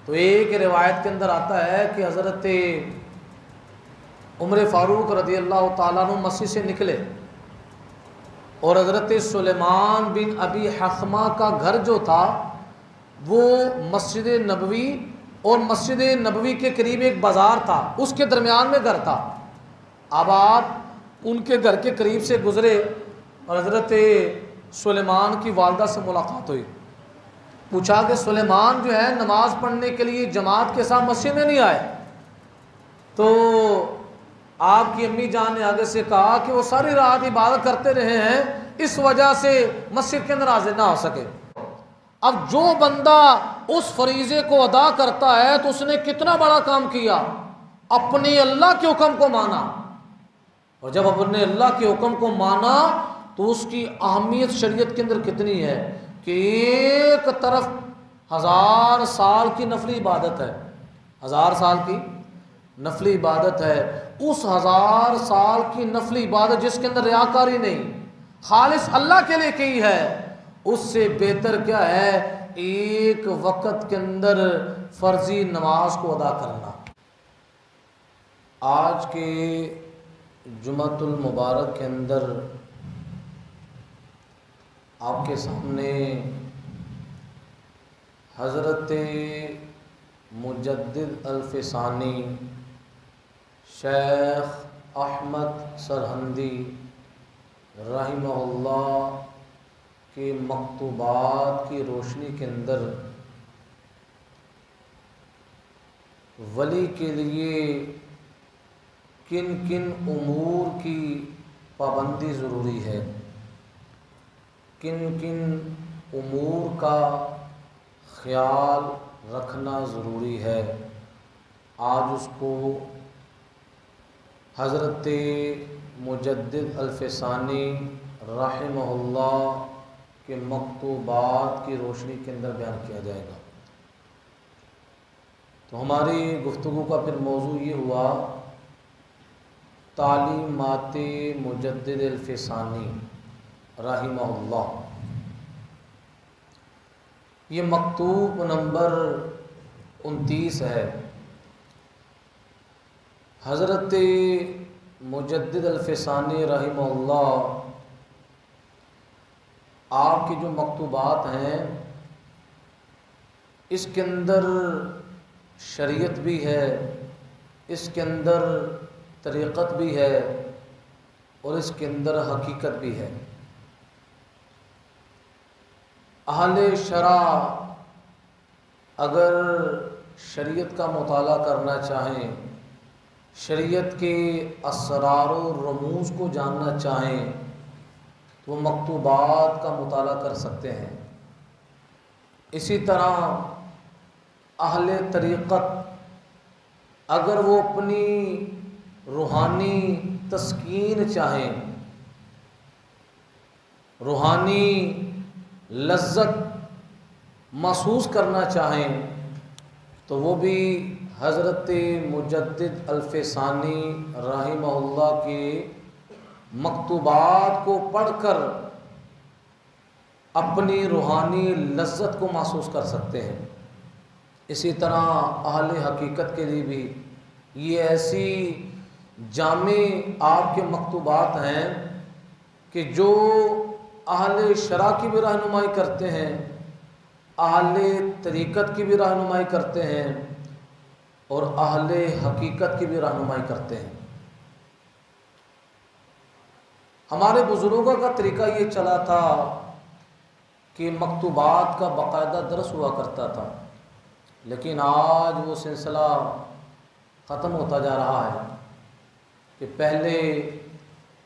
तो एक रिवायत के अंदर आता है कि हज़रत उमर फ़ारूक रज़ी अल्लाह ताला अन्हु मस्जिद से निकले और हज़रत सुलेमान बिन अबी हखमा का घर जो था वो मस्जिद नबवी और मस्जिद नबवी के करीब एक बाज़ार था, उसके दरमियान में घर था। अब आप उनके घर के करीब से गुज़रे और हज़रत सुलेमान की वालदा से मुलाकात हुई। पूछा कि सुलेमान जो है नमाज़ पढ़ने के लिए जमात के साथ मस्जिद में नहीं आए? तो आपकी अम्मी जान ने आगे से कहा कि वो सारी रात इबादत करते रहे हैं, इस वजह से मस्जिद के अंदर हाजिर ना हो सके। अब जो बंदा उस फरीज़े को अदा करता है तो उसने कितना बड़ा काम किया, अपने अल्लाह के हुक्म को माना। और जब अपने अल्लाह के हुक्म को माना तो उसकी अहमियत शरीयत के अंदर कितनी है कि एक तरफ 1000 साल की नफली इबादत है, 1000 साल की नफली इबादत है, उस 1000 साल की नफली इबादत जिसके अंदर रियाकारी नहीं, खालिस अल्लाह के लिए की है, उससे बेहतर क्या है एक वक़्त के अंदर फ़र्ज़ी नमाज को अदा करना। आज के जुमअतुल मुबारक के अंदर आपके सामने हज़रत मुजद्दिद अल्फ़सानी शेख अहमद सरहंदी रहमहुल्लाह के मकतूबात की रोशनी के अंदर वली के लिए किन किन उमूर की पाबंदी ज़रूरी है, किन किन उमूर का ख्याल रखना ज़रूरी है, आज उसको हज़रत मुजद्दिद अल्फ़सानी रहमहुल्लाह के मकतूबात की रोशनी के अंदर बयान किया जाएगा। तो हमारी गुफ्तगू का फिर मौजू ये हुआ तालीमात मुजद्दिद अल्फ़सानी रहमहुल्लाह। ये मकतूब नंबर 29 है। हज़रत मुजद्दिद अल्फ़सानी रहमहुल्लाह आपकी जो मकतूबात हैं इसके अंदर शरीयत भी है, इसके अंदर तरीक़त भी है और इसके अंदर हकीकत भी है। अहले शरा अगर शरीयत का मुताला करना चाहें, शरीयत के असरार और रमूज़ को जानना चाहें तो वो मकतूबात का मुताला कर सकते हैं। इसी तरह अहले तरीक़त अगर वो अपनी रूहानी तस्कीन चाहें, रूहानी लज्जत महसूस करना चाहें तो वो भी हज़रत मुजद्दिद अल्फ़सानी रहमहुल्लाह के मकतूबात को पढ़कर अपनी रूहानी लज्जत को महसूस कर सकते हैं। इसी तरह अहले हकीकत के लिए भी ये ऐसी जामे आपके मकतूबात हैं कि जो अहले शरा की भी रहनुमाई करते हैं, अहले तरीक़त की भी रहनुमाई करते हैं और अहले हकीकत की भी रहनुमाई करते हैं। हमारे बुज़ुर्गों का तरीक़ा ये चला था कि मकतूबात का बाकायदा दर्स हुआ करता था, लेकिन आज वो सिलसिला ख़त्म होता जा रहा है कि पहले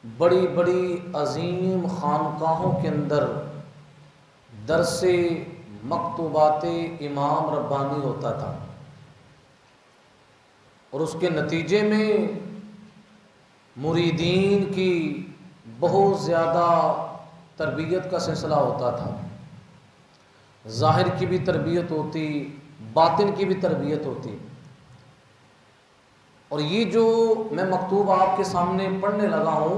बड़ी बड़ी अज़ीम ख़ानकाहों के अंदर दरसे मकतूबात इमाम रब्बानी होता था और उसके नतीजे में मुरीदीन की बहुत ज़्यादा तरबियत का सिलसिला होता था। ज़ाहिर की भी तरबियत होती, बातिन की भी तरबियत होती। और ये जो मैं मकतूब आपके सामने पढ़ने लगा हूँ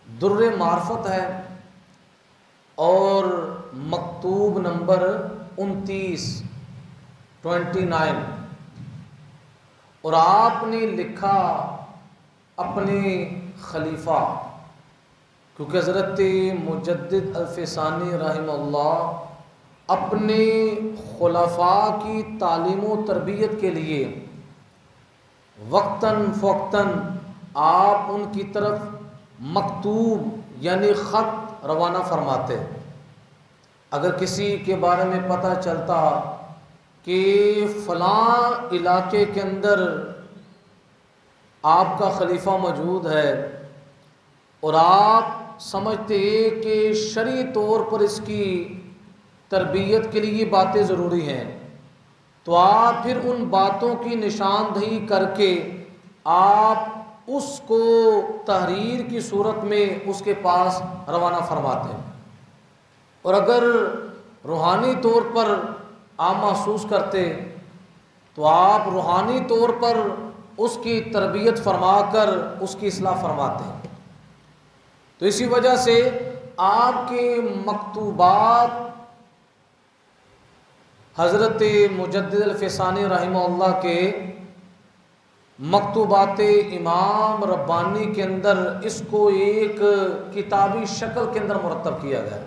दुर्रे मार्फत है और मकतूब नंबर 29 29। और आपने लिखा अपने खलीफा, क्योंकि हज़रत मुजद्दिद अल-फ़िसानी रहमहुल्लाह अपने खुलफा की तालीम व तरबियत के लिए वक्तन फ़वक्तन आप उनकी तरफ मकतूब यानी ख़त रवाना फरमाते। अगर किसी के बारे में पता चलता कि फ़लाँ इलाके के अंदर आपका खलीफा मौजूद है और आप समझते कि शरई तौर पर इसकी तरबियत के लिए बातें ज़रूरी हैं, तो आप फिर उन बातों की निशानदही करके आप उसको तहरीर की सूरत में उसके पास रवाना फरमाते हैं। और अगर रूहानी तौर पर आप महसूस करते तो आप रूहानी तौर पर उसकी तरबियत फरमाकर उसकी इस्लाह फरमाते हैं। तो इसी वजह से आपके मकतूबात हज़रत मुजद्दिद अल-फ़िसानी रहमहुल्लाह के मकतूबात इमाम रब्बानी के अंदर इसको एक किताबी शक्ल के अंदर मुरतब किया गया।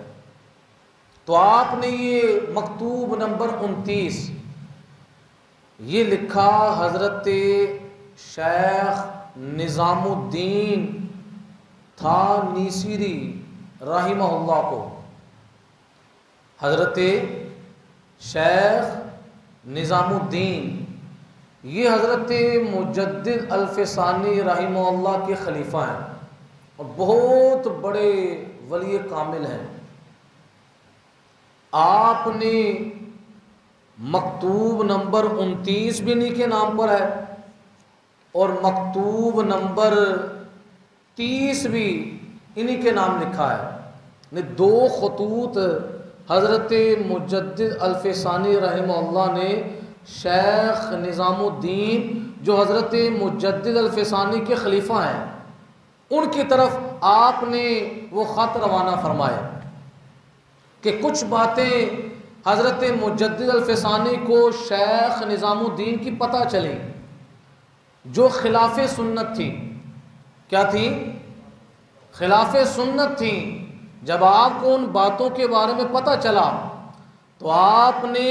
तो आपने ये मकतूब नंबर 29 ये लिखा हज़रत शेख निज़ामुद्दीन थानीसीरी रहमहुल्लाह को। हज़रत शेख निज़ामुद्दीन ये हज़रत मुजद्दिद अल-फ़िसानी रहमहुल्लाह के खलीफा हैं और बहुत बड़े वली कामिल हैं। आपने मकतूब नंबर 29 भी इन्हीं के नाम पर है और मकतूब नंबर 30 भी इन्हीं के नाम लिखा है। ने दो खतूत हज़रत मुजद्दिद अल-फ़िसानी रहमहुल्लाह ने शेख निज़ामुद्दीन जो हज़रत मुजद्दिद अल-फ़िसानी के खलीफा हैं उनकी तरफ आपने वो ख़त रवाना फरमाया कि कुछ बातें हज़रत मुजद्दिद अल-फ़िसानी को शेख निज़ामुद्दीन की पता चली जो खिलाफ़े सुन्नत थी। क्या थी? खिलाफ़े सुन्नत थी। जब आपको उन बातों के बारे में पता चला तो आपने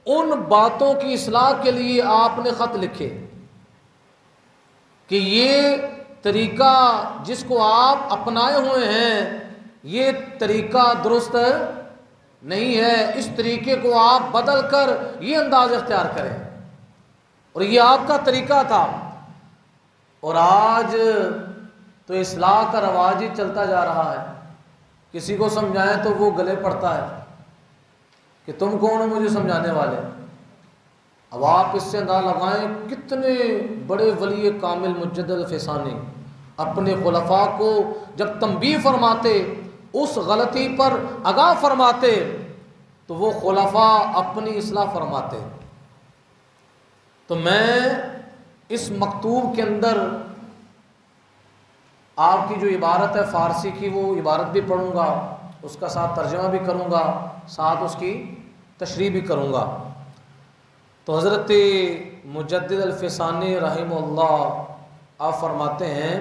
उन बातों की इस्लाह के लिए आपने ख़त लिखे कि ये तरीक़ा जिसको आप अपनाए हुए हैं ये तरीक़ा दुरुस्त नहीं है, इस तरीक़े को आप बदल कर ये अंदाज़ इख्तियार करें। और ये आपका तरीक़ा था। और आज तो इस्लाह का रवाज ही चलता जा रहा है। किसी को समझाएं तो वो गले पड़ता है कि तुम कौन हो मुझे समझाने वाले। अब आप इससे अंदाज़ा लगाएं कितने बड़े वली कामिल मुजद्दिद अल-फ़िसानी अपने खुलफा को जब तंबीह फरमाते, उस गलती पर आगाह फरमाते, तो वो खुलफा अपनी इस्लाह फरमाते। तो मैं इस मकतूब के अंदर आपकी जो इबारत है फ़ारसी की वो इबारत भी पढ़ूँगा, उसका साथ तर्जमा भी करूँगा, साथ उसकी तशरीह भी करूँगा। तो हज़रत मुजद्दिद अल-फ़िसानी रहमहुल्लाह आप फरमाते हैं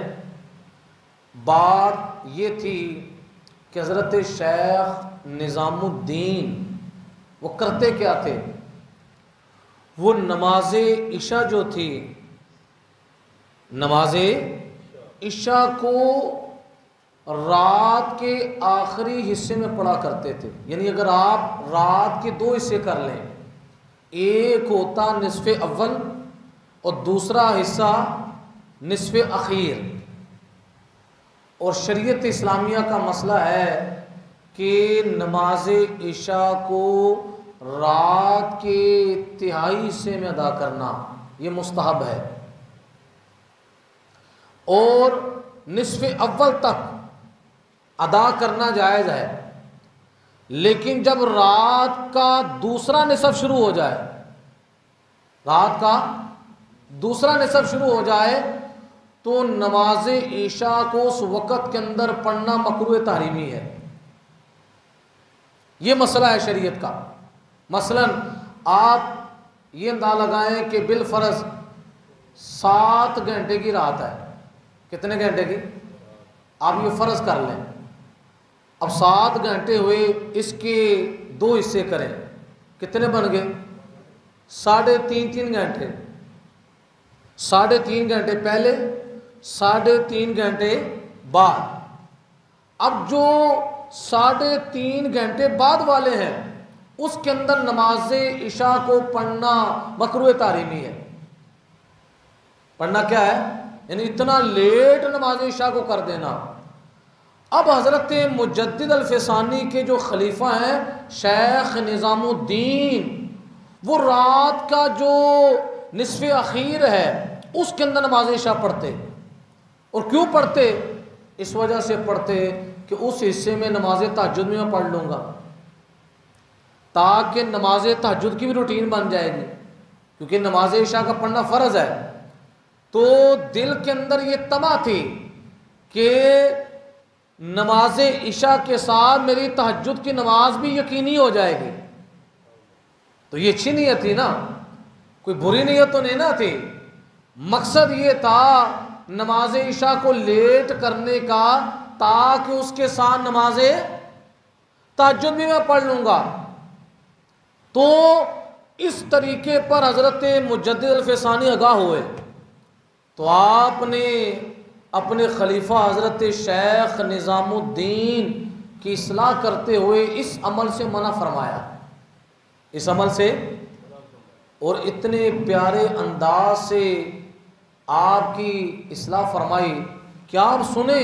बात ये थी कि हज़रत शेख निज़ामुद्दीन वो करते क्या थे, वो नमाज इशा जो थी, नमाज इशा को रात के आखिरी हिस्से में पढ़ा करते थे। यानी अगर आप रात के दो हिस्से कर लें, एक होता निस्फ़े अव्वल और दूसरा हिस्सा निस्फ़े अखीर। और शरीयत इस्लामिया का मसला है कि नमाज इशा को रात के तिहाई हिस्से में अदा करना ये मुस्तहब है और निस्फ़े अव्वल तक अदा करना जायज़ है। लेकिन जब रात का दूसरा निसफ शुरू हो जाए, रात का दूसरा निसफ शुरू हो जाए तो नमाज ईशा को उस वक़्त के अंदर पढ़ना मकरूह तहरीमी है। ये मसला है शरीयत का। मसलन आप ये अंदाज़ा लगाएं कि बिल फ़र्ज़ 7 घंटे की रात है। कितने घंटे की? आप ये फ़र्ज़ कर लें। अब 7 घंटे हुए, इसके 2 हिस्से करें, कितने बन गए? 3.5 घंटे। 3.5 घंटे पहले, 3.5 घंटे बाद। अब जो 3.5 घंटे बाद वाले हैं उसके अंदर नमाज इशा को पढ़ना मकरूह तारीमी है। पढ़ना क्या है? यानी इतना लेट नमाज इशा को कर देना। अब हज़रत मुजद्दिद अल-फ़सानी के जो खलीफा हैं शेख निज़ामुद्दीन, वो रात का जो निस्फ़े अखीर है उसके अंदर नमाज इशा पढ़ते। और क्यों पढ़ते? इस वजह से पढ़ते कि उस हिस्से में नमाज तहज्जुद में मैं पढ़ लूँगा, ताकि नमाज तहज्जुद की भी रूटीन बन जाएगी। क्योंकि नमाज इशा का पढ़ना फ़र्ज़ है, तो दिल के अंदर ये तमा थी कि नमाज इशा के साथ मेरी तहज्जुद की नमाज भी यकीनी हो जाएगी। तो ये अच्छी नीयत थी ना, कोई बुरी नीयत तो नहीं ना थी। मकसद ये था नमाज इशा को लेट करने का, ताकि उसके साथ नमाज तहज्जुद भी मैं पढ़ लूँगा। तो इस तरीके पर हज़रत मुजद्दिद अल-फ़सानी आगाह हुए, तो आपने अपने खलीफा हज़रत शेख निज़ामुद्दीन की इस्लाह करते हुए इस अमल से मना फरमाया, इस अमल से। और इतने प्यारे अंदाज से आपकी इस्लाह फरमाई कि आप सुने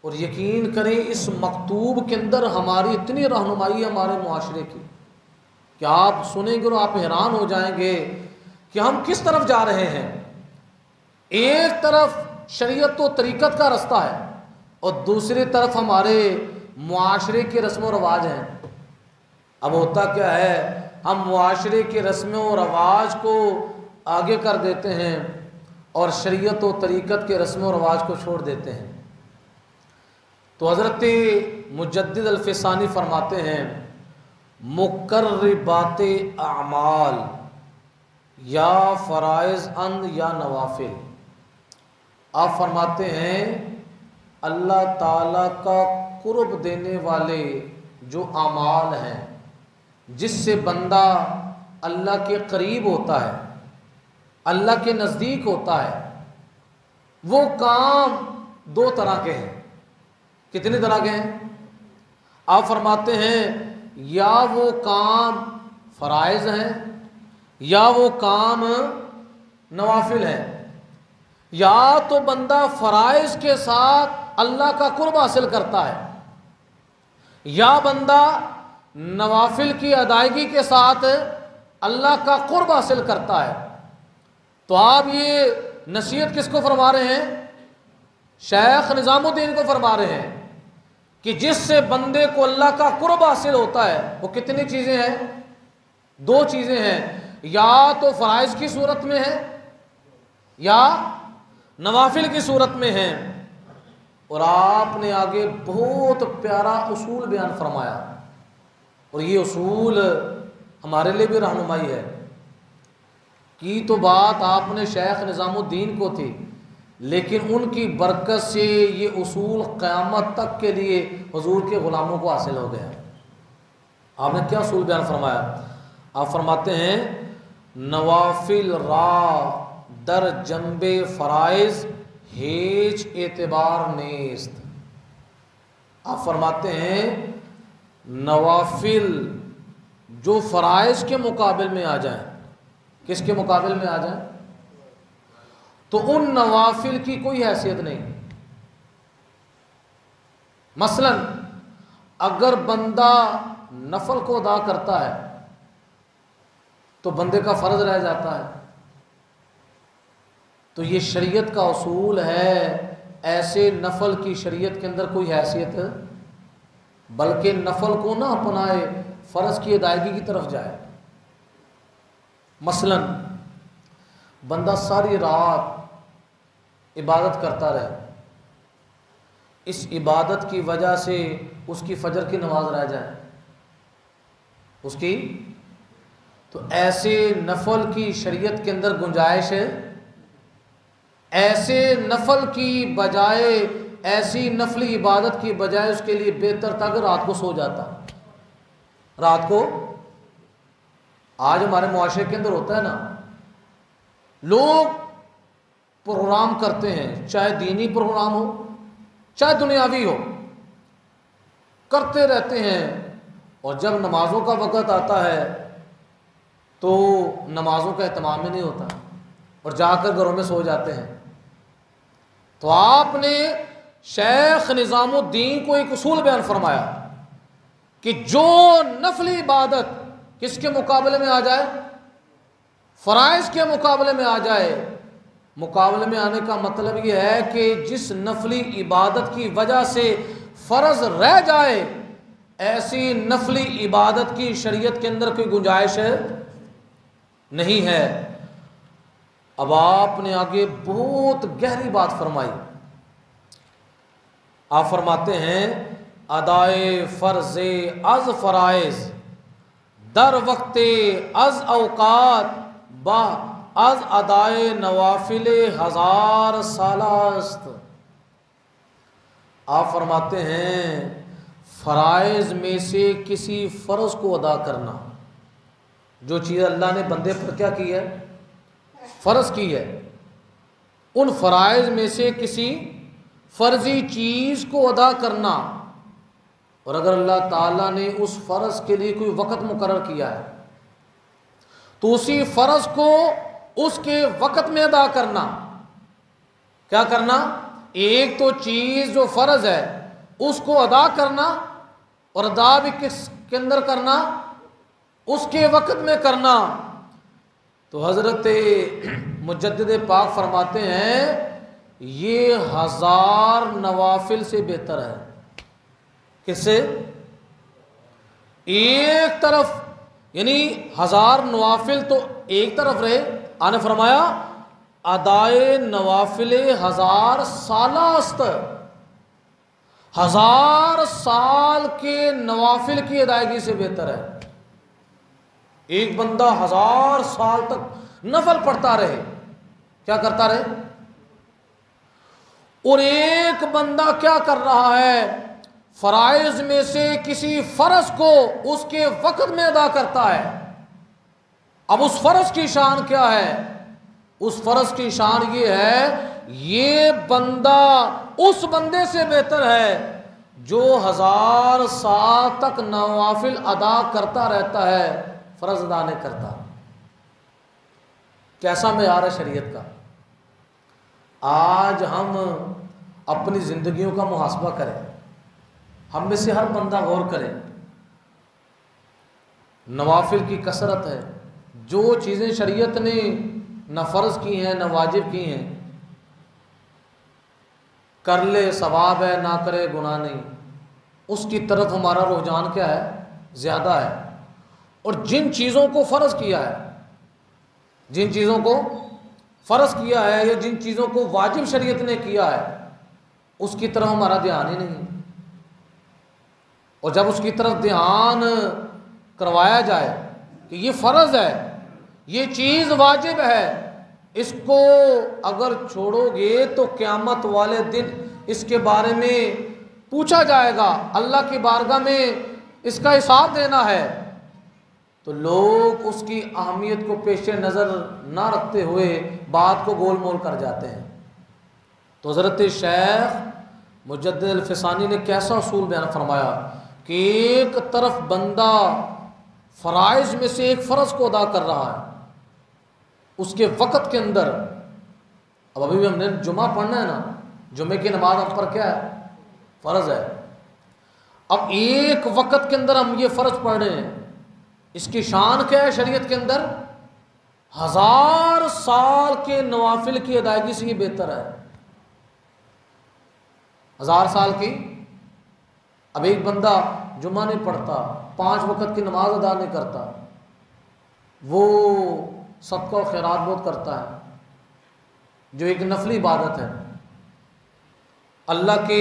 और यकीन करें, इस मकतूब के अंदर हमारी इतनी रहनुमाई है हमारे मुआशरे की कि आप सुनेंगे और आप हैरान हो जाएंगे कि हम किस तरफ जा रहे हैं। एक तरफ शरीयत व तरीक़त का रास्ता है और दूसरी तरफ हमारे मुआशरे के रस्म व रवाज हैं। अब होता क्या है, हम मुआशरे के रस्म व रवाज को आगे कर देते हैं और शरीयत व तरीक़त के रस्म व रवाज को छोड़ देते हैं। तो हज़रत मुजद्दिद अल-फ़सानी फरमाते हैं, मुक़र्रिबात अमाल या फ़राइज़ अन या नवाफिल। आप फरमाते हैं अल्लाह ताला का कुर्ब देने वाले जो अमाल हैं, जिससे बंदा अल्लाह के करीब होता है, अल्लाह के नज़दीक होता है, वो काम 2 तरह के हैं। कितने तरह के हैं? आप फरमाते हैं या वो काम फ़राइज़ हैं या वो काम नवाफिल हैं। या तो बंदा फ़राइज़ के साथ अल्लाह का कुर्ब हासिल करता है, या बंदा नवाफिल की अदायगी के साथ अल्लाह का कुर्ब हासिल करता है। तो आप ये नसीहत किसको फरमा रहे हैं? शेख निज़ामुद्दीन को फरमा रहे हैं कि जिससे बंदे को अल्लाह का कुर्ब हासिल होता है वो कितनी चीज़ें हैं? 2 चीज़ें हैं, या तो फ़राइज़ की सूरत में है या नवाफिल की सूरत में है। और आपने आगे बहुत प्यारा उसूल बयान फरमाया, और ये उसूल हमारे लिए भी रहनुमाई है। की तो बात आपने शेख निज़ामुद्दीन को थी, लेकिन उनकी बरकत से ये उसूल क़यामत तक के लिए हुजूर के ग़ुलामों को हासिल हो गया। आपने क्या उसूल बयान फरमाया? आप फरमाते हैं नवाफिल रा दर जंबे फ़राइज़ हेज एतबार नेस्त। आप फरमाते हैं नवाफिल जो फ़राइज़ के मुकाबले में आ जाएं, किसके मुकाबले में आ जाएं, तो उन नवाफिल की कोई हैसियत नहीं। मसलन अगर बंदा नफल को अदा करता है तो बंदे का फ़र्ज रह जाता है। तो ये शरीयत का उसूल है, ऐसे नफल की शरीयत के अंदर कोई हैसियत, बल्कि नफल को ना अपनाए, फ़र्ज की अदायगी की तरफ जाए। मसलन बंदा सारी रात इबादत करता रहे, इस इबादत की वजह से उसकी फ़जर की नमाज रह जाए, उसकी तो ऐसे नफल की शरीयत के अंदर गुंजाइश है? ऐसे नफल की बजाय, ऐसी नफली इबादत की बजाय उसके लिए बेहतर था कि रात को सो जाता। रात को आज हमारे मुआशरे के अंदर होता है ना, लोग प्रोग्राम करते हैं, चाहे दीनी प्रोग्राम हो चाहे दुनियावी हो, करते रहते हैं, और जब नमाजों का वक़्त आता है तो नमाजों का एहतमाम ही नहीं होता और जाकर घरों में सो जाते हैं। तो आपने शेख निज़ामुद्दीन को एक उसूल बयान फरमाया कि जो नफली इबादत किसके मुकाबले में आ जाए? फ़राइज़ के मुकाबले में आ जाए। मुकाबले में आने का मतलब यह है कि जिस नफली इबादत की वजह से फ़र्ज रह जाए, ऐसी नफली इबादत की शरीयत के अंदर कोई गुंजाइश नहीं है। अब आपने आगे बहुत गहरी बात फरमाई। आप फरमाते हैं अदाए फ़र्ज़े अज़ फ़राइज़ दर वक्ते अज़ औकात बा अज़ अदाए नवाफिले हज़ार सालास्त। आप फरमाते हैं फ़राइज़ में से किसी फ़र्ज़ को अदा करना, जो चीज़ अल्लाह ने बंदे पर क्या की है? फ़र्ज़ की है, उन फ़राइज़ में से किसी फ़र्ज़ी चीज़ को अदा करना। और अगर अल्लाह ताला ने उस फ़र्ज़ के लिए कोई वक़्त मुकर्रर किया है तो उसी फ़र्ज़ को उसके वक़्त में अदा करना। क्या करना? एक तो चीज़ जो फ़र्ज़ है उसको अदा करना, और अदा भी किसके अंदर करना? उसके वक़्त में करना। तो हज़रत मुजद्दिद पाक फरमाते हैं ये 1000 नवाफिल से बेहतर है। किससे? एक तरफ यानी 1000 नवाफिल तो एक तरफ रहे, आने फरमाया अदाए नवाफिले 1000 सालास्त, 1000 साल के नवाफिल की अदायगी से बेहतर है। एक बंदा 1000 साल तक नफल पढ़ता रहे, क्या करता रहे, और एक बंदा क्या कर रहा है? फ़राइज़ में से किसी फ़र्ज़ को उसके वक़्त में अदा करता है। अब उस फ़र्ज़ की शान क्या है? उस फ़र्ज़ की शान ये है, ये बंदा उस बंदे से बेहतर है जो 1000 साल तक नवाफिल अदा करता रहता है, फ़र्ज़ अदा नहीं करता। कैसा मेयार है शरीयत का? आज हम अपनी ज़िंदगियों का मुहासबा करें, हम में से हर बंदा गौर करे। नवाफिल की कसरत है, जो चीज़ें शरीयत ने न फ़र्ज़ की हैं न वाजिब की हैं, कर ले सवाब है, ना करे गुनाह नहीं, उसकी तरफ हमारा रुझान क्या है? ज़्यादा है। और जिन चीज़ों को फ़र्ज़ किया है, जिन चीज़ों को फ़र्ज़ किया है या जिन चीज़ों को वाजिब शरीयत ने किया है, उसकी तरफ हमारा ध्यान ही नहीं। और जब उसकी तरफ ध्यान करवाया जाए कि ये फ़र्ज़ है, ये चीज़ वाजिब है, इसको अगर छोड़ोगे तो क़यामत वाले दिन इसके बारे में पूछा जाएगा, अल्लाह की बारगाह में इसका हिसाब देना है, तो लोग उसकी अहमियत को पेश नज़र ना रखते हुए बात को गोल मोल कर जाते हैं। तो हज़रत शेख मुजद्दिद अल-फ़सानी ने कैसा उसूल बयान फरमाया कि एक तरफ बंदा फ़राइज़ में से एक फ़र्ज़ को अदा कर रहा है उसके वक़्त के अंदर। अब अभी भी हमने जुमा पढ़ना है ना, जुमे की नमाज हम पर क्या है? फ़र्ज़ है। अब एक वक़्त के अंदर हम ये फ़र्ज़ पढ़ रहे हैं, इसकी शान क्या है शरीयत के अंदर? 1000 साल के नवाफिल की अदायगी से ये बेहतर है। 1000 साल की। अब एक बंदा जुमा नहीं पढ़ता, 5 वक़्त की नमाज अदा नहीं करता, वो सदका और खैरात बहुत करता है, जो एक नफली इबादत है, अल्लाह के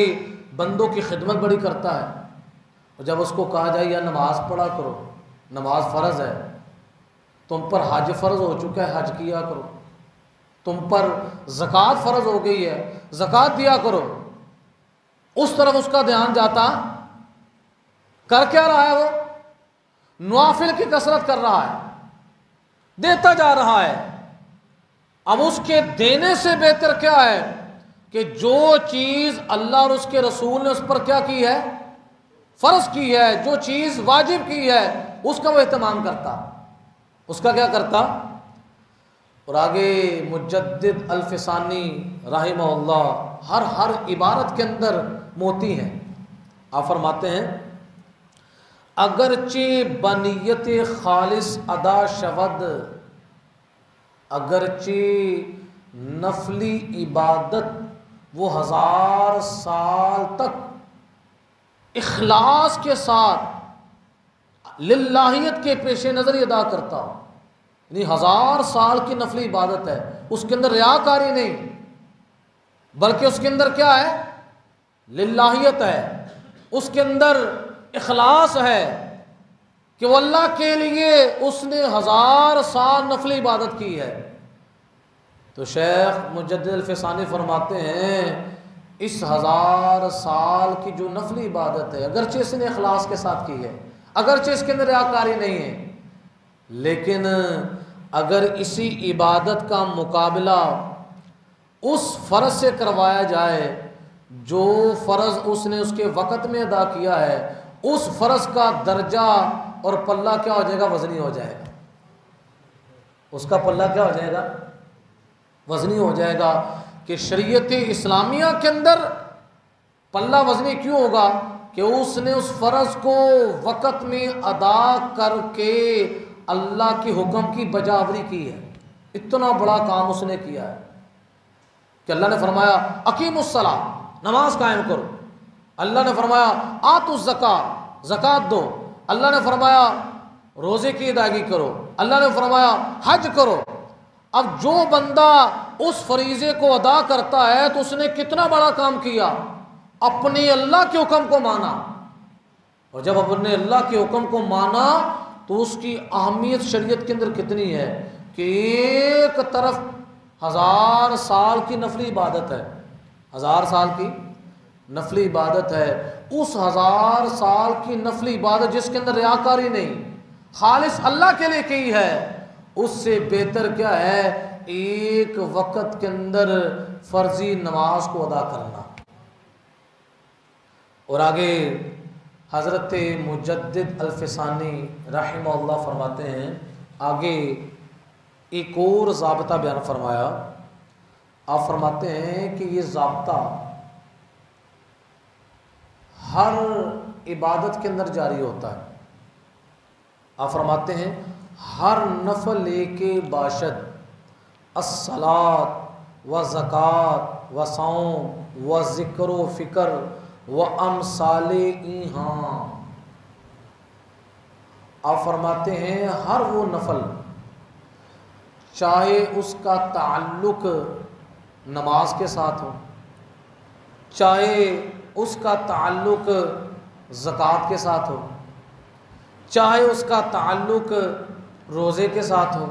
बंदों की खिदमत बड़ी करता है, और जब उसको कहा जाए या नमाज पढ़ा करो, नमाज फ़र्ज़ है, तुम पर हज फ़र्ज़ हो चुका है, हज किया करो। तुम पर ज़कात फ़र्ज़ हो गई है, ज़कात दिया करो। उस तरफ उसका ध्यान जाता कर क्या रहा है? वो नवाफिल की कसरत कर रहा है, देता जा रहा है। अब उसके देने से बेहतर क्या है कि जो चीज़ अल्लाह और उसके रसूल ने उस पर क्या की है, फ़र्ज़ की है, जो चीज़ वाजिब की है, उसका वो एहतमाम करता, उसका क्या करता। और आगे मुजद्दिद अल-फ़िसानी रहमहुल्लाह हर इबारत के अंदर मोती हैं। आप फरमाते हैं, अगरचे बनियत खालिस अदा शवद, अगरचे नफली इबादत वो 1000 साल तक इखलास के साथ लिल्लाहियत के पेश नज़र अदा करता हो, यानी 1000 साल की नफली इबादत है, उसके अंदर रियाकारी नहीं, बल्कि उसके अंदर क्या है, लिल्लाहियत है, उसके अंदर इखलास है कि वो अल्लाह के लिए उसने 1000 साल नफली इबादत की है। तो शेख मुजद्दिद अल-फ़िसानी फरमाते हैं, इस 1000 साल की जो नफली इबादत है, अगरचे इसने इखलास के साथ की है, अगरचे इसके अंदर रियाकारी नहीं है, लेकिन अगर इसी इबादत का मुकाबला उस फ़र्ज़ से करवाया जाए जो फ़र्ज़ उसने उसके वक़्त में अदा किया है, उस फ़र्ज़ का दर्जा और पल्ला क्या हो जाएगा, वज़नी हो जाएगा। उसका पल्ला क्या हो जाएगा, वज़नी हो जाएगा। कि शरीयत इस्लामिया के अंदर पल्ला वज़नी क्यों होगा कि उसने उस फ़र्ज़ को वक़्त में अदा करके अल्लाह के हुक्म की बजावरी की है। इतना बड़ा काम उसने किया है कि अल्लाह ने फरमाया अकीमुस्सलाह, नमाज कायम करो। अल्लाह ने फरमाया आतुज़ ज़कात, ज़कात दो। अल्लाह ने फरमाया रोज़े की अदायगी करो। अल्लाह ने फरमाया हज करो। अब जो बंदा उस फरीज़े को अदा करता है तो उसने कितना बड़ा काम किया, अपने अल्लाह के हुक्म को माना। और जब अपने अल्लाह के हुक्म को माना तो उसकी अहमियत शरीयत के अंदर कितनी है कि एक तरफ 1000 साल की नफली इबादत है, 1000 साल की नफली इबादत है, उस 1000 साल की नफली इबादत जिसके अंदर रियाकारी नहीं, खालिस अल्लाह के लिए की है, उससे बेहतर क्या है एक वक़्त के अंदर फ़र्ज़ी नमाज को अदा करना। और आगे हज़रत मुजद्दिद अल-फ़िसानी रहमहुल्लाह फरमाते हैं, आगे एक और ज़ाब्ता बयान फरमाया। आप फरमाते हैं कि ये ज़ाब्ता हर इबादत के अंदर जारी होता है। आप फरमाते हैं हर नफल के बाशद अस्सलात व ज़कात व सौम व ज़िक्र व फ़िक्र व अमसाले ईहाँ। आप फरमाते हैं हर वो नफल, चाहे उसका ताल्लुक़ नमाज के साथ हो, चाहे उसका ताल्लुक़ ज़कात के साथ हो, चाहे उसका ताल्लुक़ रोज़े के साथ हो,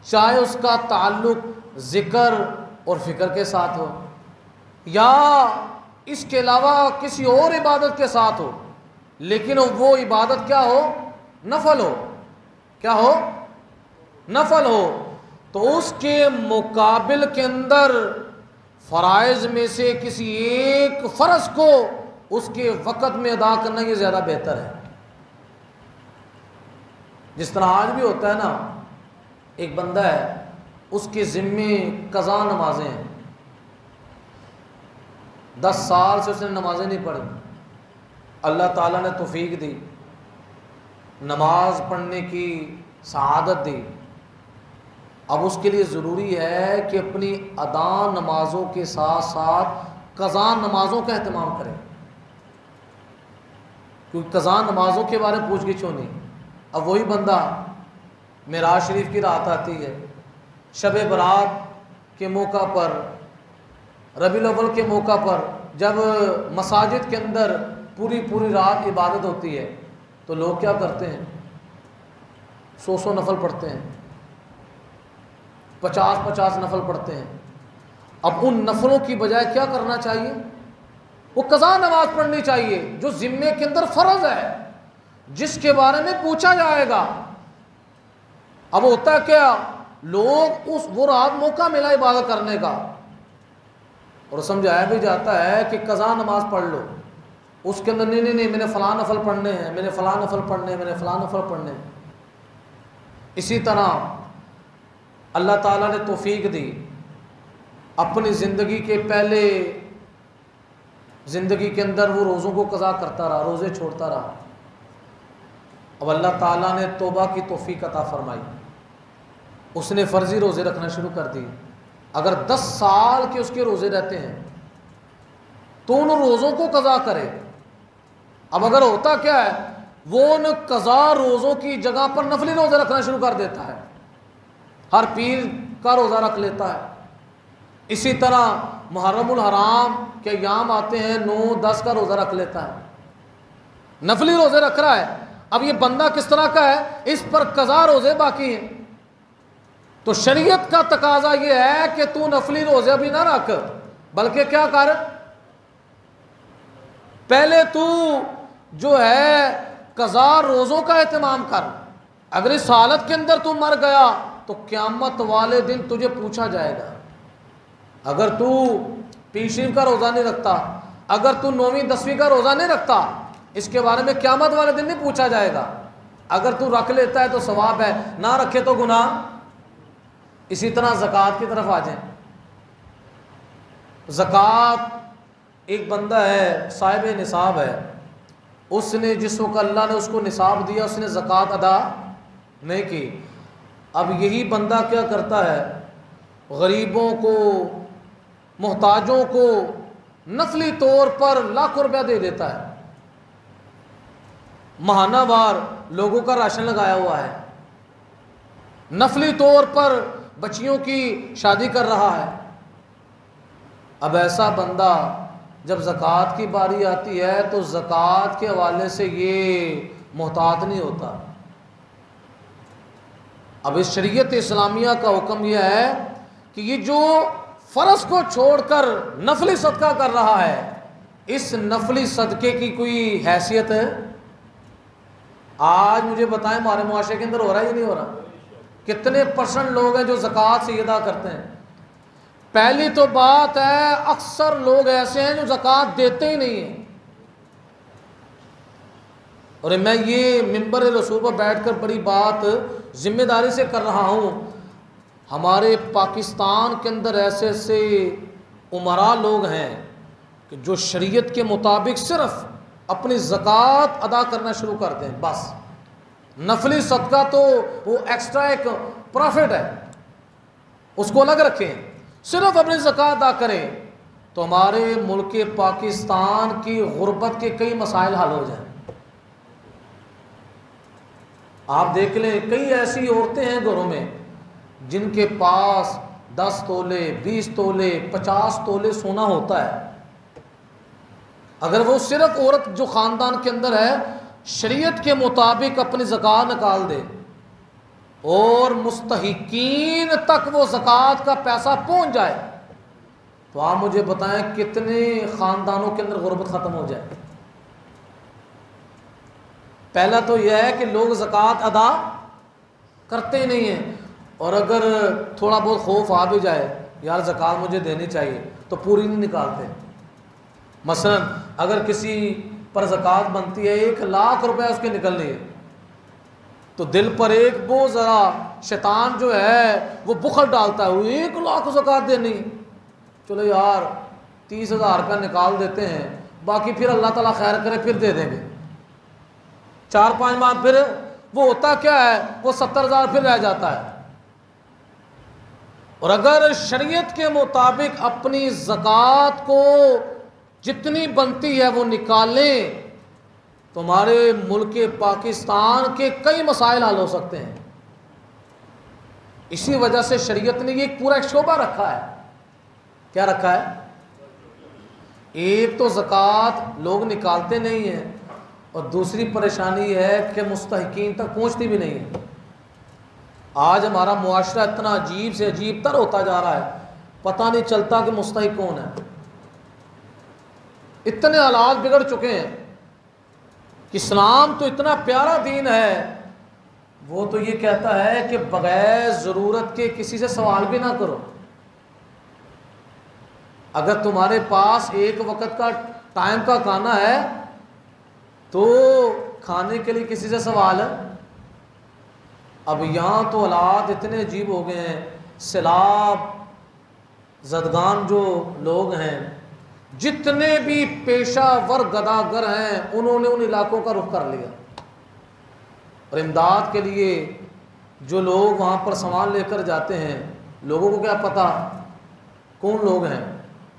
चाहे उसका ताल्लुक़ ज़िक्र और फ़िक्र के साथ हो, या इसके अलावा किसी और इबादत के साथ हो, लेकिन वो इबादत क्या हो, नफल हो, क्या हो, नफल हो, तो उसके मुकाबिल के अंदर फ़राइज़ में से किसी एक फ़र्ज़ को उसके वक़्त में अदा करना ये ज़्यादा बेहतर है। जिस तरह आज भी होता है ना, एक बंदा है उसके ज़िम्मे कज़ा नमाजें हैं, 10 साल से उसने नमाजें नहीं पढ़ी, अल्लाह ताला ने तौफीक दी, नमाज पढ़ने की सआदत दी। अब उसके लिए ज़रूरी है कि अपनी अदा नमाज़ों के साथ साथ कज़ा नमाज़ों का अहतमाम करें, क्योंकि कज़ा नमाज़ों के बारे में पूछ गिछ होनी। अब वही बंदा मेराज शरीफ की रात आती है, शब बरात के मौका पर, रबीउल अव्वल के मौका पर, जब मसाजिद के अंदर पूरी पूरी रात इबादत होती है, तो लोग क्या करते हैं, 100 नफल पढ़ते हैं, 50 नफल पढ़ते हैं। अब उन नफलों की बजाय क्या करना चाहिए? वो कज़ा नमाज पढ़नी चाहिए जो जिम्मे के अंदर फ़र्ज है, जिसके बारे में पूछा जाएगा। अब होता क्या, लोग वो रात मौका मिला इबादत करने का और समझाया भी जाता है कि कज़ा नमाज पढ़ लो, उसके अंदर नहीं मैंने फ़लाँ नफल पढ़ने हैं, मैंने फ़लाँ नफल पढ़ने हैं, मैंने फ़लाँ नफल पढ़ने हैं। इसी तरह अल्लाह ताला ने तौफीक दी, अपनी ज़िंदगी के पहले ज़िंदगी के अंदर वो रोज़ों को कज़ा करता रहा, रोज़े छोड़ता रहा। अब अल्लाह ताला ने तौबा की तौफीक अता फरमाई, उसने फ़र्ज़ी रोज़े रखना शुरू कर दिए। अगर 10 साल के उसके रोज़े रहते हैं तो उन रोज़ों को कज़ा करे। अब अगर होता क्या है, वो उन कज़ा रोज़ों की जगह पर नफली रोज़े रखना शुरू कर देता है, हर पीर का रोज़ा रख लेता है। इसी तरह मुहर्रमुल हराम के अय्याम आते हैं, 9-10 का रोज़ा रख लेता है, नफली रोज़े रख रहा है। अब ये बंदा किस तरह का है, इस पर कज़ा रोज़े बाकी हैं। तो शरीयत का तकाजा ये है कि तू नफली रोज़े अभी ना रख, बल्कि क्या कर, पहले तू जो है कज़ा रोज़ों का एहतमाम कर। अगर इस हालत के अंदर तू मर गया तो क़यामत वाले दिन तुझे पूछा जाएगा। अगर तू पीर का रोज़ा नहीं रखता, अगर तू 9वीं 10वीं का रोज़ा नहीं रखता, इसके बारे में क़यामत वाले दिन नहीं पूछा जाएगा। अगर तू रख लेता है तो सवाब है, ना रखे तो गुनाह। इसी तरह ज़कात की तरफ आ जाए। ज़कात, एक बंदा है साहिब निसाब है, उसने जिस वक्त अल्लाह ने उसको निसाब दिया उसने ज़कात अदा नहीं की। अब यही बंदा क्या करता है, गरीबों को, मोहताजों को नफली तौर पर लाखों रुपया दे देता है, महानावार लोगों का राशन लगाया हुआ है, नफली तौर पर बच्चियों की शादी कर रहा है। अब ऐसा बंदा जब ज़कात की बारी आती है तो ज़कात के हवाले से ये मोहतात नहीं होता। अब इस शरीयत इस्लामिया का हुक्म यह है कि ये जो फ़र्ज को छोड़कर नफली सदका कर रहा है, इस नफली सदके की कोई हैसियत है? आज मुझे बताएं हमारे मुआशरे के अंदर हो रहा है या नहीं हो रहा? कितने % लोग हैं जो ज़कात से अदा करते हैं? पहली तो बात है, अक्सर लोग ऐसे हैं जो ज़कात देते ही नहीं हैं। और मैं ये मिंबर रसूल पर बैठकर बड़ी बात जिम्मेदारी से कर रहा हूँ, हमारे पाकिस्तान के अंदर ऐसे ऐसे उमरा लोग हैं कि जो शरीयत के मुताबिक सिर्फ अपनी ज़कात अदा करना शुरू कर दें, बस नफली सदका तो वो एक्स्ट्रा एक प्रॉफिट है, उसको अलग रखें, सिर्फ अपनी ज़कात अदा करें, तो हमारे मुल्क पाकिस्तान की गुर्बत के कई मसाइल हल हो जाएं। आप देख लें, कई ऐसी औरतें हैं घरों में जिनके पास 10 तोले, 20 तोले, 50 तोले सोना होता है। अगर वो सिर्फ औरत जो ख़ानदान के अंदर है शरीयत के मुताबिक अपनी ज़कात निकाल दे और मुस्तहिकीन तक वो ज़कात का पैसा पहुंच जाए, तो आप मुझे बताएं कितने ख़ानदानों के अंदर गुर्बत ख़त्म हो जाए। पहला तो यह है कि लोग ज़कात अदा करते ही नहीं हैं, और अगर थोड़ा बहुत खौफ आ भी जाए, यार ज़कात मुझे देनी चाहिए, तो पूरी नहीं निकालते। मसलन अगर किसी पर ज़कात बनती है, 1 लाख रुपए उसके निकलने हैं, तो दिल पर एक वो ज़रा शैतान जो है वो बुखल डालता है, 1 लाख ज़कात देनी, चलो यार 30,000 का निकाल देते हैं, बाकी फिर अल्लाह ताला खैर करे फिर दे देंगे। 4-5 माह फिर वो होता क्या है, वो 70,000 फिर रह जाता है। और अगर शरीयत के मुताबिक अपनी ज़कात को जितनी बनती है वो निकालें, तो हमारे मुल्क पाकिस्तान के कई मसाइल हल हो सकते हैं। इसी वजह से शरीयत ने ये पूरा एक शोबा रखा है। क्या रखा है? एक तो ज़कात लोग निकालते नहीं हैं, और दूसरी परेशानी है कि मुस्तहिकीन तक पहुंचती भी नहीं है। आज हमारा मुआशरा इतना अजीब से अजीब तर होता जा रहा है, पता नहीं चलता कि मुस्तहिक कौन है। इतने हालात बिगड़ चुके हैं कि इस्लाम तो इतना प्यारा दीन है, वो तो ये कहता है कि बगैर ज़रूरत के किसी से सवाल भी ना करो। अगर तुम्हारे पास एक वक्त का टाइम का खाना है तो खाने के लिए किसी से सवाल है। अब यहाँ तो हालात इतने अजीब हो गए हैं, सैलाब ज़दगान जो लोग हैं, जितने भी पेशावर गदागर हैं, उन्होंने उन इलाकों का रुख कर लिया और इमदाद के लिए जो लोग वहाँ पर सामान लेकर जाते हैं, लोगों को क्या पता कौन लोग हैं,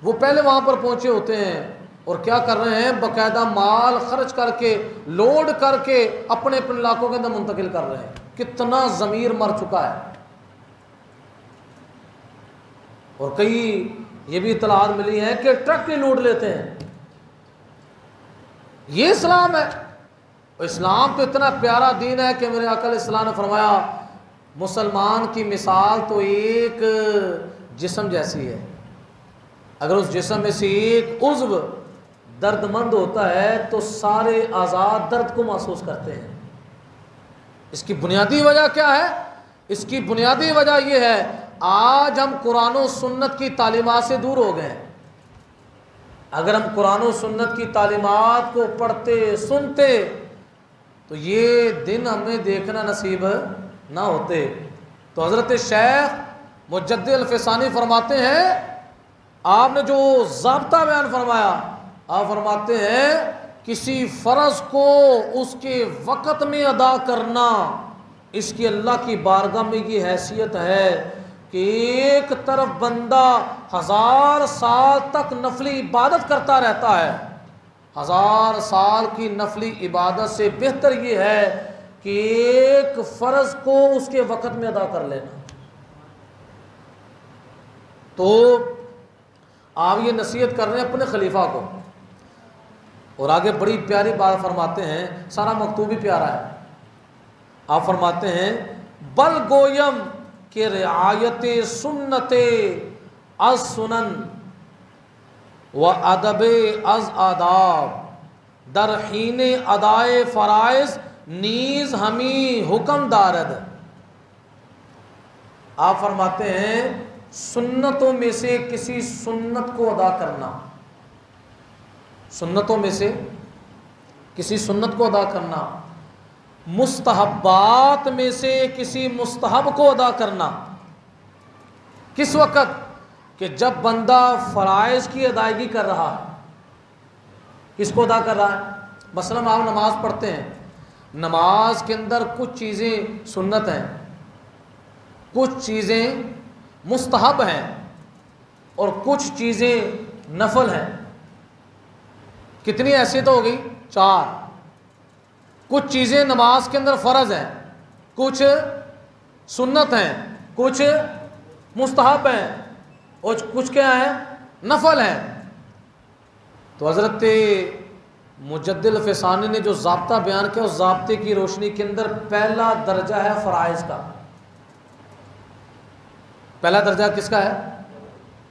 वो पहले वहाँ पर पहुँचे होते हैं और क्या कर रहे हैं, बाकायदा माल खर्च करके लोड करके अपने अपने इलाकों के अंदर मुंतकिल कर रहे हैं। कितना ज़मीर मर चुका है। और कई ये भी इतलात मिली है कि ट्रक ही लूट लेते हैं। ये इस्लाम है? और इस्लाम तो इतना प्यारा दीन है कि मेरे आका इस्लाम ने फरमाया मुसलमान की मिसाल तो एक जिस्म जैसी है। अगर उस जिस्म में से एक उज़्व दर्दमंद होता है तो सारे आज़ाद दर्द को महसूस करते हैं। इसकी बुनियादी वजह क्या है? इसकी बुनियादी वजह यह है, आज हम कुरान और सुन्नत की तालीमात से दूर हो गए। अगर हम कुरान और सुन्नत की तालीमात को पढ़ते सुनते तो ये दिन हमें देखना नसीब ना होते। तो हज़रत शेख मुजद्दिद अल-फ़सानी फरमाते हैं, आपने जो ज़ाब्ता बयान फरमाया, आप फरमाते हैं किसी फ़र्ज़ को उसके वक़्त में अदा करना, इसकी अल्लाह की बारगाह में ये हैसियत है कि एक तरफ बंदा 1000 साल तक नफली इबादत करता रहता है। 1000 साल की नफली इबादत से बेहतर ये है कि एक फ़र्ज़ को उसके वक़्त में अदा कर लेना। तो आप ये नसीहत कर रहे हैं अपने खलीफा को, और आगे बड़ी प्यारी बात फरमाते हैं, सारा मकतूब भी प्यारा है। आप फरमाते हैं बल गोयम के रियायत सुन्नते अज सुनन व अदब अज आदाब दरहीन अदाए फ़राइज़ नीज़ हमी हुक्म दारद। आप फरमाते हैं सुन्नतों में से किसी सुन्नत को अदा करना, सुन्नतों में से किसी सुन्नत को अदा करना, मुस्तहब्बात में से किसी मुस्तहब को अदा करना। किस वक़्त? कि जब बंदा फ़राइज़ की अदायगी कर रहा है। किसको अदा कर रहा है? मसलन आप नमाज़ पढ़ते हैं, नमाज के अंदर कुछ चीज़ें सुन्नत हैं, कुछ चीज़ें मुस्तहब हैं और कुछ चीज़ें नफल हैं। कितनी हैसियत हो गई? 4। कुछ चीज़ें नमाज के अंदर फ़र्ज़ हैं, कुछ सुन्नत हैं, कुछ मुस्तहब हैं और कुछ क्या है? नफल हैं। तो हज़रत मुजद्दिद अल-फ़सानी ने जो ज़ाब्ता बयान किया, उस ज़ाब्ते की रोशनी के अंदर पहला दर्जा है फ़राइज़ का। पहला दर्जा किसका है?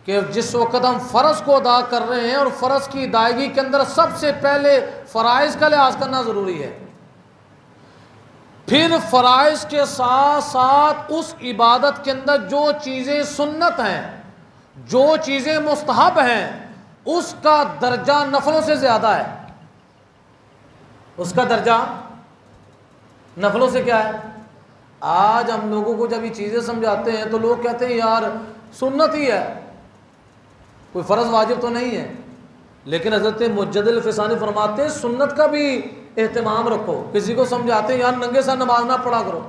कि जिस वक़्त हम फ़र्ज़ को अदा कर रहे हैं और फ़र्ज़ की अदायगी के अंदर सबसे पहले फ़राइज़ का लिहाज करना ज़रूरी है। फिर फ़राइज़ के साथ साथ उस इबादत के अंदर जो चीज़ें सुन्नत हैं, जो चीज़ें मुस्तहब हैं, उसका दर्जा नफलों से ज़्यादा है। उसका दर्जा नफलों से क्या है? आज हम लोगों को जब ये चीज़ें समझाते हैं तो लोग कहते हैं यार सुन्नत ही है, कोई फ़र्ज़ वाजिब तो नहीं है। लेकिन हज़रत मुजद्दिद अल-फ़सानी फरमाते हैं सुन्नत का भी एहतमाम रखो। किसी को समझाते हैं यार नंगे सर नमाज ना पढ़ा करो,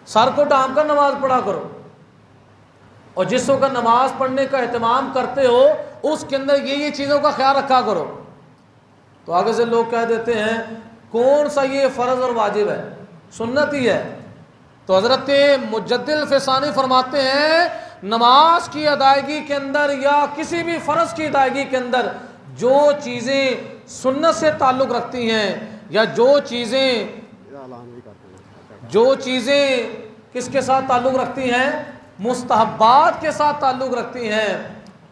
सर को ढांप कर नमाज पढ़ा करो, और जिस वक्त नमाज पढ़ने का एहतमाम करते हो उसके अंदर ये चीज़ों का ख्याल रखा करो। तो आगे से लोग कह देते हैं कौन सा ये फ़र्ज़ और वाजिब है? सुन्नत ही है। तो हज़रत मुजद्दिद अल-फ़सानी फरमाते हैं नमाज की अदायगी के अंदर या किसी भी फ़र्ज़ की अदायगी के अंदर जो चीज़ें सुन्नत से ताल्लुक़ रखती हैं या जो चीज़ें जो चीज़ें किसके साथ ताल्लुक़ रखती हैं, मुस्तहब्बात के साथ ताल्लुक़ रखती हैं,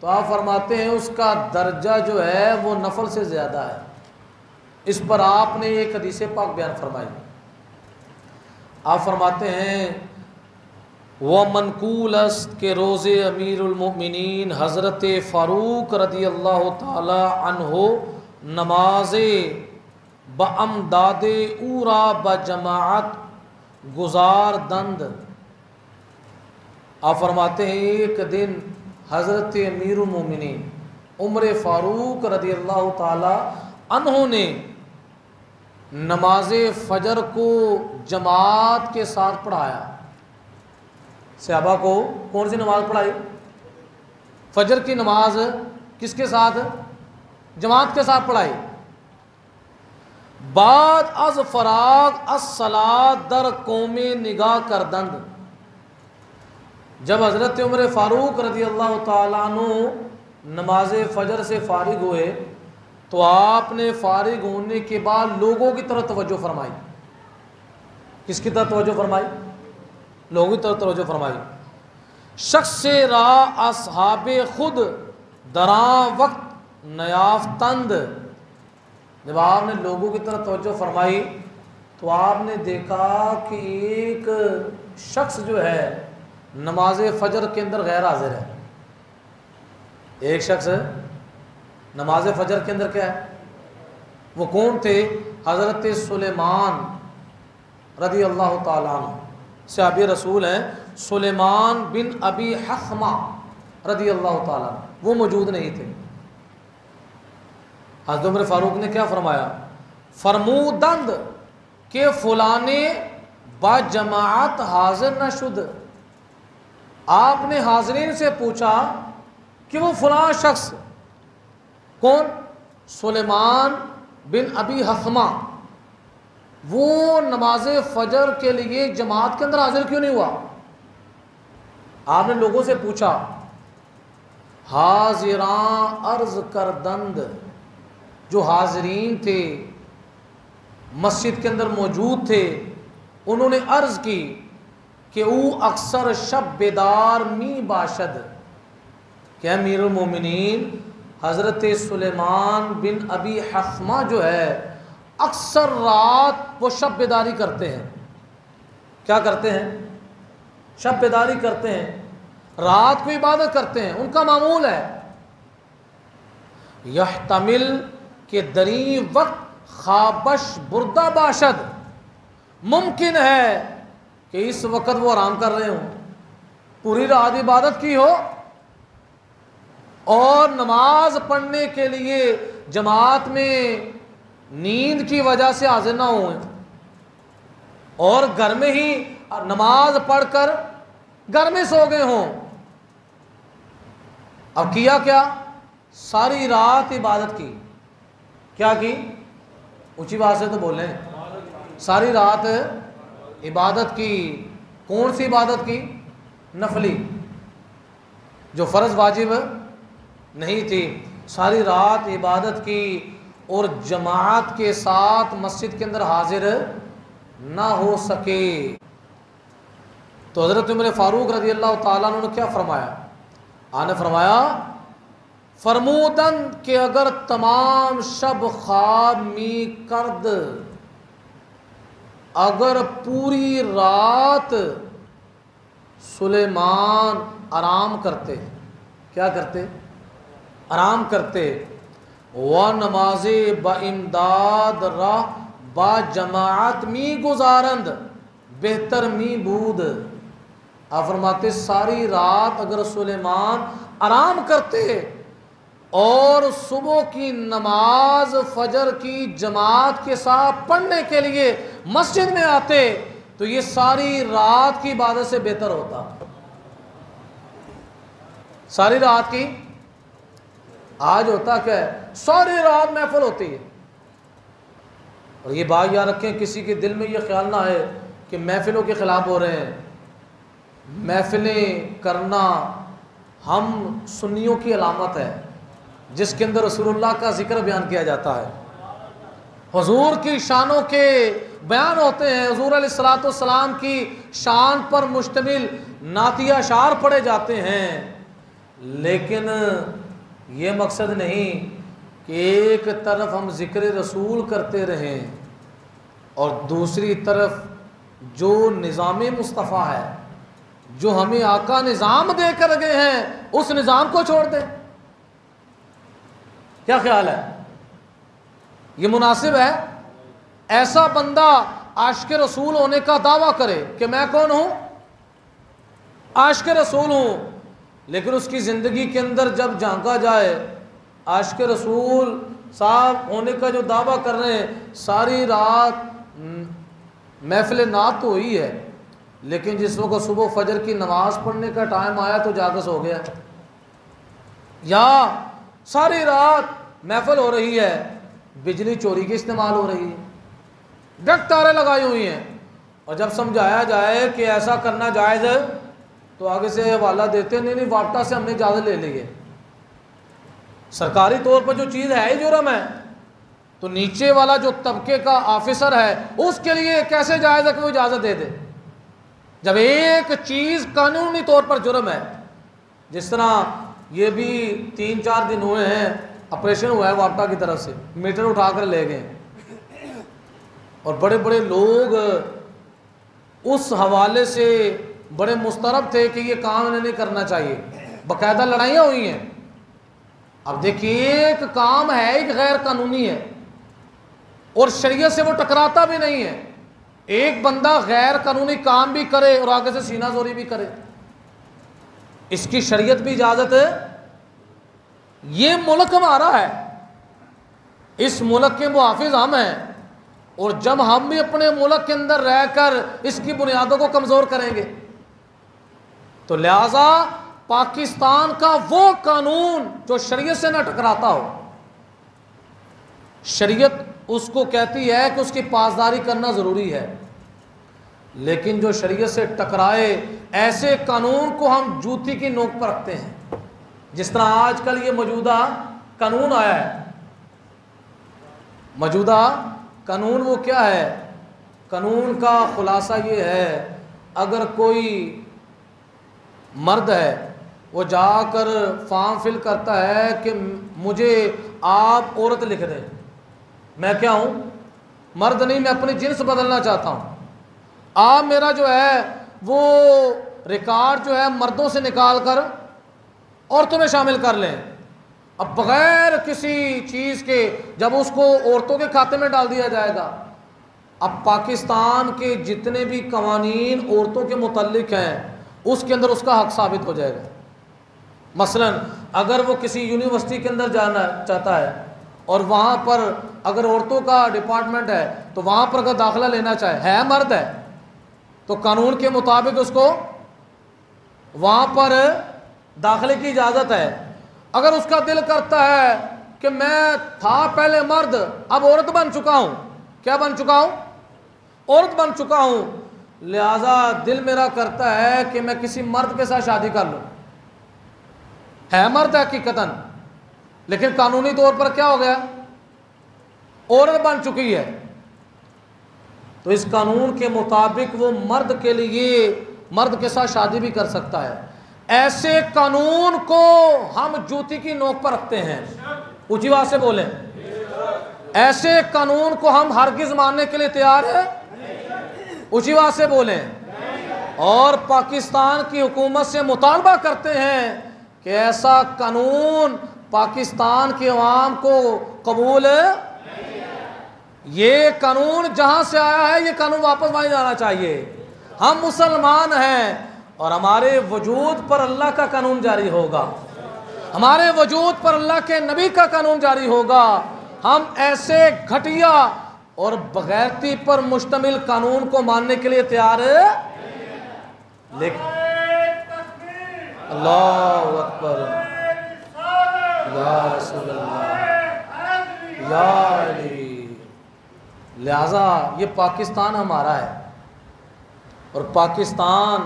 तो आप फरमाते हैं उसका दर्जा जो है वो नफल से ज़्यादा है। इस पर आपने एक हदीस पाक बयान फरमाई। आप फरमाते हैं वह मनकूलस के रोज़े अमीरुल मोमिनीन हज़रत फ़ारूक रदी अल्लाह ताला अन्हो नमाज़े बअमदादे ऊरा बजमाअत गुजार दंद। आप फरमाते हैं एक दिन हज़रत अमीरुल मोमिनीन उमर फ़ारूक रदी अल्लाह ताला अन्हो ने नमाज फ़जर को जमात के साथ पढ़ाया। सहाबा को कौन सी नमाज पढ़ाई? फजर की नमाज किसके साथ? जमात के साथ पढ़ाई। बाद अज फराग अस्सलात दर कौमे निगाह करदंद। जब हज़रत उमर फ़ारूक रज़ी अल्लाह ताला अन्हु नमाज फ़जर से फ़ारिग हुए तो आपने फ़ारिग होने के बाद लोगों की तरफ तवज्जो फरमाई। किसकी तरफ तवज्जो फरमाई? लोगों की तरफ तवज्जो फरमाई। शख्स से रा असहाबे खुद दरा वक्त नयाफ्तंद। जब आपने लोगों की तरफ तवज्जो फरमाई तो आपने देखा कि एक शख्स जो है नमाज फ़जर के अंदर गैर हाजिर है। एक शख्स नमाज फ़जर के अंदर क्या है? वो कौन थे? हज़रत सुलेमान रज़ी अल्लाह ताला अन्हु सहाबी रसूल हैं, सुलेमान बिन अबी हख्मा रज़ी अल्लाह ताला अन्हु, वो मौजूद नहीं थे। हज़रत उमर फ़ारूक ने क्या फरमाया? फरमूदंद के फुलाने बाजमात हाजिर न शुद। आपने हाजरीन से पूछा कि वो फलां शख्स कौन? सुलेमान बिन अबी हख्मा, वो नमाज फ़जर के लिए जमात के अंदर हाजिर क्यों नहीं हुआ? आपने लोगों से पूछा। हाजिरां अर्ज करदंद, जो हाजरीन थे मस्जिद के अंदर मौजूद थे, उन्होंने अर्ज़ की कि वो अक्सर शब बेदार मी बाशद। क्या अमीरुल मोमिनीन हज़रत सुलेमान बिन अबी हख्मा जो है अक्सर रात वो शब बेदारी करते हैं। क्या करते हैं? शब बेदारी करते हैं, रात को इबादत करते हैं, उनका मामूल है। यहतमिल के दरी वक्त खाबश बुर्दा बाशद, मुमकिन है कि इस वक्त वो आराम कर रहे हों, पूरी रात इबादत की हो और नमाज पढ़ने के लिए जमात में नींद की वजह से हाजिर ना हुए और घर में ही नमाज पढ़कर घर में सो गए हों। अब किया क्या? सारी रात इबादत की। क्या की? ऊंची बात से तो बोलें। सारी रात इबादत की। कौन सी इबादत की? नफली, जो फ़र्ज़ वाजिब नहीं थी। सारी रात इबादत की और जमात के साथ मस्जिद के अंदर हाजिर ना हो सके तो हज़रत उमर फ़ारूक रज़ी अल्लाह ताला अन्हु ने क्या फरमाया? आने फरमाया फरमूदन कि अगर तमाम शब ख्वाब मी करद, अगर पूरी रात सुलेमान आराम करते। क्या करते? आराम करते। व नमाजे बाइमदाद रा बा जमात मी गुजारंद बेहतर मी बूद। आप फरमाते सारी रात अगर सुलेमान आराम करते और सुबह की नमाज फजर की जमात के साथ पढ़ने के लिए मस्जिद में आते तो ये सारी रात की इबादत से बेहतर होता। सारी रात की, आज होता क्या है? सारी रात महफिल होती है। और ये बात याद रखें, किसी के दिल में ये ख्याल ना आए कि महफिलों के ख़िलाफ़ हो रहे हैं। महफिलें करना हम सुन्नियों की अलामत है जिसके अंदर रसूलुल्लाह का जिक्र बयान किया जाता है, हुजूर की शानों के बयान होते हैं, हुजूर अलैहिस्सलाम की शान पर मुश्तमिल नातिया शार पढ़े जाते हैं, लेकिन ये मकसद नहीं कि एक तरफ हम ज़िक्र रसूल करते रहें और दूसरी तरफ जो निज़ाम मुस्तफ़ा है, जो हमें आका निज़ाम दे कर गए हैं, उस निज़ाम को छोड़ दें। क्या ख्याल है, ये मुनासिब है? ऐसा बंदा आशिक रसूल होने का दावा करे कि मैं कौन हूं, आशिक रसूल हूं, लेकिन उसकी ज़िंदगी के अंदर जब झांका जाए आशिक रसूल साहब होने का जो दावा कर रहे हैं, सारी रात महफिल नात तो हुई है, लेकिन जिस वक्त सुबह फजर की नमाज पढ़ने का टाइम आया तो जागस हो गया, या सारी रात महफिल हो रही है, बिजली चोरी की इस्तेमाल हो रही है, डक तारे लगाई हुई हैं, और जब समझाया जाए कि ऐसा करना जायज़ है तो आगे से हवाला देते नहीं, नहीं वापटा से हमने इजाज़त ले ली है, सरकारी तौर पर जो चीज़ है ही जुर्म है, तो नीचे वाला जो तबके का ऑफिसर है उसके लिए कैसे जायज़ है कि वो इजाज़त दे दे, जब एक चीज़ कानूनी तौर पर जुर्म है। जिस तरह ये भी 3-4 दिन हुए हैं, ऑपरेशन हुआ है वापटा की तरफ से, मीटर उठाकर ले गए और बड़े बड़े लोग उस हवाले से बड़े मुस्तरब थे कि ये काम इन्हें नहीं करना चाहिए, बाकायदा लड़ाइयाँ हुई हैं। अब देखिए, एक काम है एक गैर कानूनी है और शरीयत से वो टकराता भी नहीं है। एक बंदा गैर कानूनी काम भी करे और आगे से सीना जोरी भी करे, इसकी शरीयत भी इजाज़त है। ये मुल्क हमारा है, इस मुल्क के मुहाफिज हम हैं, और जब हम भी अपने मुल्क के अंदर रहकर इसकी बुनियादों को कमज़ोर करेंगे तो लिहाजा पाकिस्तान का वो कानून जो शरीयत से ना टकराता हो, शरीयत उसको कहती है कि उसकी पासदारी करना ज़रूरी है, लेकिन जो शरीयत से टकराए ऐसे कानून को हम जूती की नोक पर रखते हैं। जिस तरह आजकल ये मौजूदा कानून आया है, मौजूदा कानून वो क्या है, कानून का खुलासा ये है, अगर कोई मर्द है वो जाकर फॉर्म फिल करता है कि मुझे आप औरत लिख दें, मैं क्या हूँ, मर्द नहीं, मैं अपनी जिन्स बदलना चाहता हूँ, आप मेरा जो है वो रिकॉर्ड जो है मर्दों से निकाल कर औरतों में शामिल कर लें। अब बग़ैर किसी चीज़ के जब उसको औरतों के खाते में डाल दिया जाएगा, अब पाकिस्तान के जितने भी कवानीन औरतों के मुतल्लिक हैं उसके अंदर उसका हक साबित हो जाएगा। मसलन अगर वो किसी यूनिवर्सिटी के अंदर जाना चाहता है और वहाँ पर अगर औरतों का डिपार्टमेंट है तो वहाँ पर अगर दाखिला लेना चाहे, है मर्द है, तो कानून के मुताबिक उसको वहाँ पर दाखिले की इजाज़त है। अगर उसका दिल करता है कि मैं था पहले मर्द अब औरत बन चुका हूँ, क्या बन चुका हूँ, औरत बन चुका हूँ, लिहाजा दिल मेरा करता है कि मैं किसी मर्द के साथ शादी कर लूँ, है मर्द हकीकतन, लेकिन कानूनी तौर पर क्या हो गया, औरत बन चुकी है, तो इस कानून के मुताबिक वो मर्द के लिए मर्द के साथ शादी भी कर सकता है। ऐसे कानून को हम जूती की नोक पर रखते हैं, ऊंची आवाज से बोलें, ऐसे कानून को हम हरगिज मानने के लिए तैयार है, ऊंची आवाज से बोलें, और पाकिस्तान की हुकूमत से मुतालबा करते हैं कि ऐसा कानून पाकिस्तान के अवाम को कबूल है। ये कानून जहाँ से आया है ये कानून वापस वहीं जाना चाहिए। हम मुसलमान हैं और हमारे वजूद पर अल्लाह का कानून जारी होगा, हमारे वजूद पर अल्लाह के नबी का कानून जारी होगा। हम ऐसे घटिया और बगैरती पर मुश्तमिल कानून को मानने के लिए तैयार है, लेकिन अल्लाहु अकबर, या रसूल अल्लाह, या अली। लिहाजा ये पाकिस्तान हमारा है और पाकिस्तान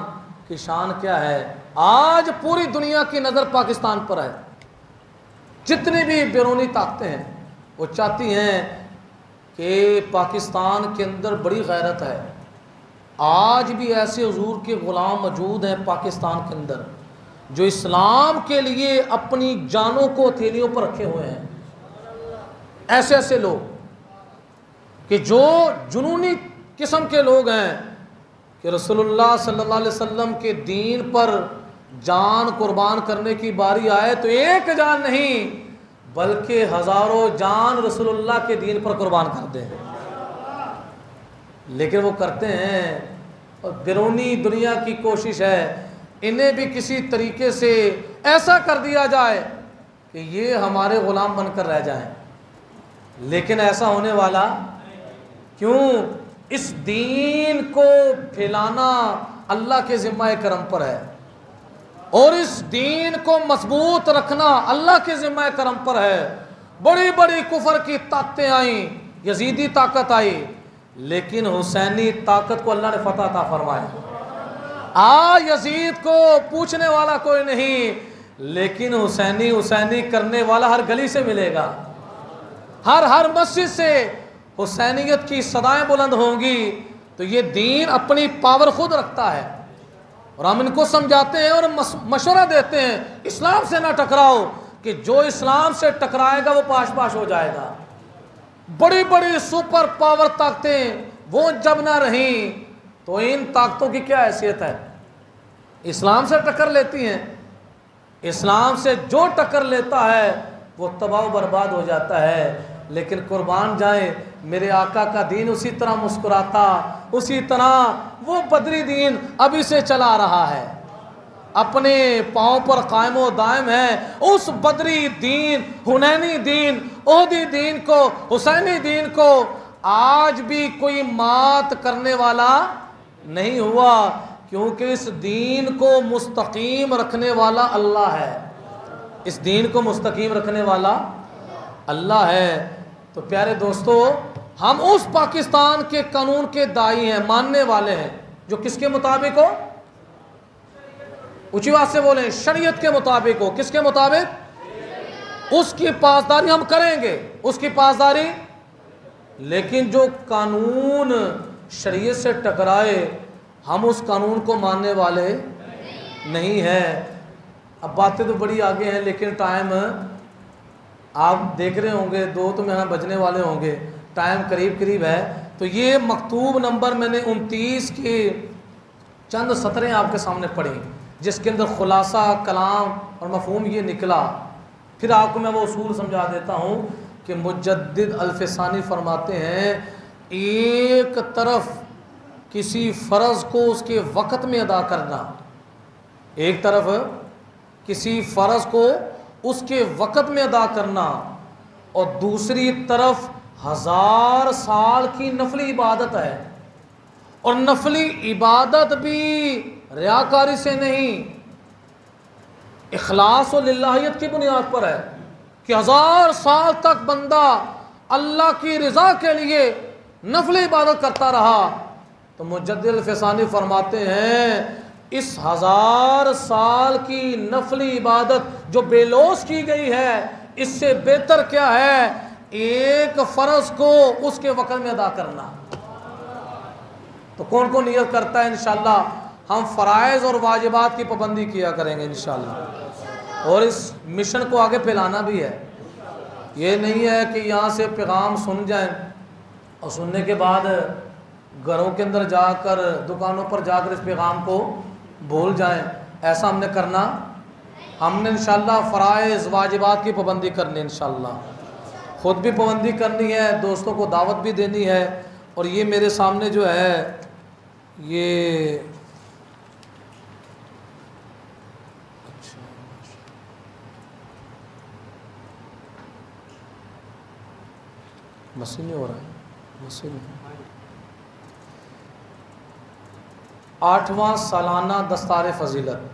की शान क्या है, आज पूरी दुनिया की नज़र पाकिस्तान पर है। जितनी भी बैरूनी ताकतें हैं वो चाहती हैं कि पाकिस्तान के अंदर बड़ी गैरत है। आज भी ऐसे हुजूर के ग़ुलाम मौजूद हैं पाकिस्तान के अंदर जो इस्लाम के लिए अपनी जानों को हथेलियों पर रखे हुए हैं। ऐसे ऐसे लोग कि जो जुनूनी किस्म के लोग हैं कि रसूलुल्लाह सल्लल्लाहु अलैहि वसल्लम के दीन पर जान कुर्बान करने की बारी आए तो एक जान नहीं बल्कि हज़ारों जान रसूलुल्लाह के दीन पर कुर्बान कर दें। लेकिन वो करते हैं और बिरूनी दुनिया की कोशिश है इन्हें भी किसी तरीके से ऐसा कर दिया जाए कि ये हमारे ग़ुलाम बनकर रह जाएं। लेकिन ऐसा होने वाला क्यों? इस दीन को फैलाना अल्लाह के ज़िम्मा करम पर है और इस दीन को मजबूत रखना अल्लाह के ज़िम्मा करम पर है। बड़ी बड़ी कुफर की ताकतें आईं, यजीदी ताकत आई, लेकिन हुसैनी ताकत को अल्लाह ने फतह अता फरमाया। यजीद को पूछने वाला कोई नहीं, लेकिन हुसैनी हुसैनी करने वाला हर गली से मिलेगा, हर मस्जिद से हुसैनियत की सदाएं बुलंद होंगी। तो ये दीन अपनी पावर खुद रखता है और हम इनको समझाते हैं और मशवरा देते हैं इस्लाम से ना टकराओ, कि जो इस्लाम से टकराएगा वो पाश पाश हो जाएगा। बड़ी बड़ी सुपर पावर ताकतें वो जब ना रहीं तो इन ताकतों की क्या हैसियत है? इस्लाम से टक्कर लेती हैं। इस्लाम से जो टक्कर लेता है वो तबाह बर्बाद हो जाता है। लेकिन कुर्बान जाए मेरे आका का दीन उसी तरह मुस्कुराता, उसी तरह वो बदरी दीन अभी से चला रहा है, अपने पाँव पर कायम व दायम है। उस बदरी दीन, हुनैनी दीन, ओहदी दीन को, हुसैनी दीन को आज भी कोई मात करने वाला नहीं हुआ, क्योंकि इस दीन को मुस्तकीम रखने वाला अल्लाह है। इस दीन को मुस्तकीम रखने वाला अल्लाह है। तो प्यारे दोस्तों, हम उस पाकिस्तान के कानून के दाई हैं, मानने वाले हैं, जो किसके मुताबिक हो? ऊंची बात से बोलें, शरीयत के मुताबिक हो। किसके मुताबिक? उसकी पासदारी हम करेंगे, उसकी पासदारी। लेकिन जो कानून शरीयत से टकराए हम उस कानून को मानने वाले नहीं हैं। अब बातें तो बड़ी आगे हैं, लेकिन टाइम आप देख रहे होंगे 2 तो यहाँ बजने वाले होंगे, टाइम करीब करीब है। तो ये मकतूब नंबर मैंने 29 की चंद सतरें आपके सामने पढ़ी, जिसके अंदर खुलासा कलाम और मफहूम ये निकला। फिर आपको मैं वो उसूल समझा देता हूँ कि मुजद्दिद अल्फसानी फरमाते हैं, एक तरफ किसी फ़र्ज़ को उसके वक़्त में अदा करना, एक तरफ किसी फ़र्ज़ को उसके वक़्त में अदा करना, और दूसरी तरफ 1000 साल की नफली इबादत है। और नफली इबादत भी रियाकारी से नहीं, इखलास और लिल्लाहियत की बुनियाद पर है कि 1000 साल तक बंदा अल्लाह की रज़ा के लिए नफली इबादत करता रहा। तो मुजद्दिद अल्फसानी फरमाते हैं, इस 1000 साल की नफली इबादत जो बेलोस की गई है, इससे बेहतर क्या है एक फ़र्ज़ को उसके वक़्त में अदा करना। तो कौन कौन नियत करता है? इंशाअल्लाह हम फ़राइज़ और वाजिबात की पाबंदी किया करेंगे इंशाअल्लाह, और इस मिशन को आगे फैलाना भी है। ये नहीं है कि यहाँ से पैगाम सुन जाएं और सुनने के बाद घरों के अंदर जाकर, दुकानों पर जाकर इस पैगाम को भूल जाएं। ऐसा हमने करना, हमने इंशाअल्लाह फ़राइज़ वाजिबात की पाबंदी करनी, इंशाअल्लाह ख़ुद भी पाबंदी करनी है, दोस्तों को दावत भी देनी है। और ये मेरे सामने जो है ये मसीह में हो रहा है, मसीह में 8वां सालाना दस्तार फ़जीलत,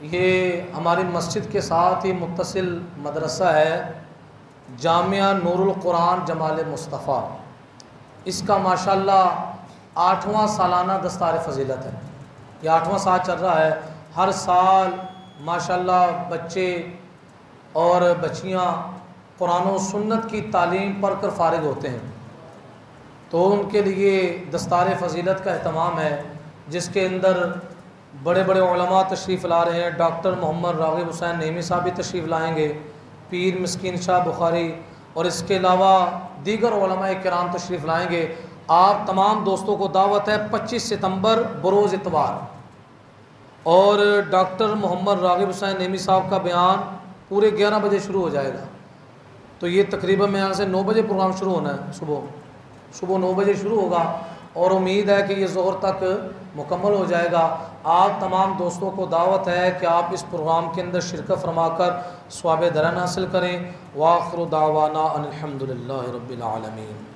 ये हमारी मस्जिद के साथ ही मुत्तसिल मदरसा है, जामिया नूरुल कुरान जमाल मुस्तफ़ा। इसका माशाल्लाह 8वां सालाना दस्तार फ़जीलत है। ये 8वां साल चल रहा है। हर साल माशाल्लाह बच्चे और बच्चियाँ कुरान और सुन्नत की तालीम पढ़ कर फ़ारिग होते हैं। तो उनके लिए दस्तार फ़जीलत का अहतमाम है, जिसके अंदर बड़े बड़े उलमा तशरीफ़ ला रहे हैं। डॉक्टर मोहम्मद राग़िब हुसैन नेमी साहब भी तशरीफ़ लाएँगे, पीर मिस्किन शाह बुखारी, और इसके अलावा दीगर उलमा किराम तशरीफ़ लाएँगे। आप तमाम दोस्तों को दावत है 25 सितंबर बरोज़ इतवार, और डॉक्टर मोहम्मद राग़िब हुसैन नेमी साहब का बयान पूरे 11 बजे शुरू हो जाएगा। तो ये तकरीबन में यहाँ से 9 बजे प्रोग्राम शुरू होना है, सुबह 9 बजे शुरू होगा, और उम्मीद है कि ये ज़ोहर तक मुकम्मल हो जाएगा। आप तमाम दोस्तों को दावत है कि आप इस प्रोग्राम के अंदर शिरकत फरमाकर स्वाब दरन हासिल करें। वाखिर दावाना अनिल हम्दुलिल्लाहि रब्बिल आलमीन।